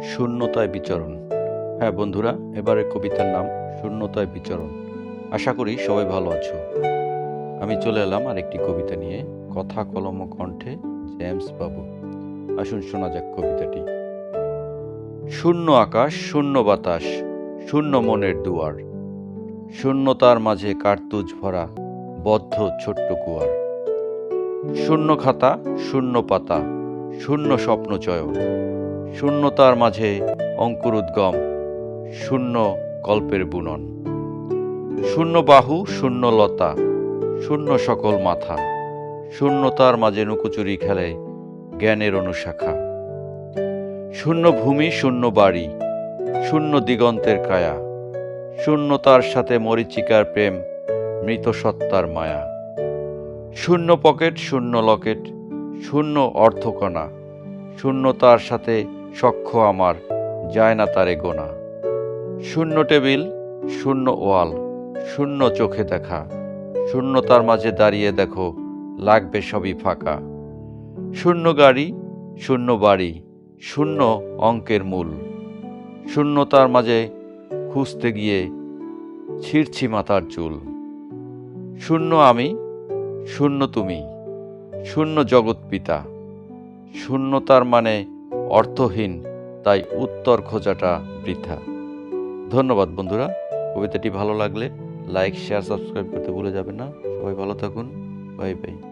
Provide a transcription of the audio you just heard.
শূন্যতায় বিচরণ। হ্যাঁ বন্ধুরা, এবারের কবিতার নাম শূন্যতায় বিচরণ। আশা করি সবাই ভালো আছো। আমি চলে এলাম আরেকটি কবিতা নিয়ে, কথা কলম ও কণ্ঠে জেমস বাবু। আসুন শোনা যাক কবিতাটি। শূন্য আকাশ, শূন্য বাতাস, শূন্য মনের দুয়ার, শূন্যতার মাঝে কার্তুজ ভরা বদ্ধ ছোট্ট কুয়ার। শূন্য খাতা, শূন্য পাতা, শূন্য স্বপ্ন চয়ন, শূন্যতার মাঝে অঙ্কুরোদ্গম, শূন্য কল্পের বুনন। শূন্য বাহু, শূন্য লতা, শূন্য সকল মাথা, শূন্যতার মাঝে লুকোচুরি খেলে জ্ঞানের অনুশাখা। শূন্য ভূমি, শূন্য বাড়ি, শূন্য দিগন্তের কায়া, শূন্যতার সাথে মরীচিকার প্রেম, মৃত সত্তার মায়া। শূন্য পকেট, শূন্য লকেট, শূন্য অর্থকণা, শূন্যতার সাথে সখ্য আমার, যায় না তারে গোনা। শূন্য টেবিল, শূন্য ওয়াল, শূন্য চোখে দেখা, শূন্যতার মাঝে দাঁড়িয়ে দেখো লাগবে সবই ফাঁকা। শূন্য গাড়ি, শূন্য বাড়ি, শূন্য অঙ্কের মূল, শূন্যতার মাঝে খুঁজতে গিয়ে ছিঁড়ছি মাথার চুল। শূন্য আমি, শূন্য তুমি, শূন্য জগৎ পিতা, শূন্যতার মানে অর্থহীন, তাই উত্তর খোঁজাটা বৃথা। ধন্যবাদ বন্ধুরা। কবিতাটি ভালো লাগলে লাইক, শেয়ার, সাবস্ক্রাইব করতে ভুলে যাবেন না। সবাই ভালো থাকুন। Bye bye.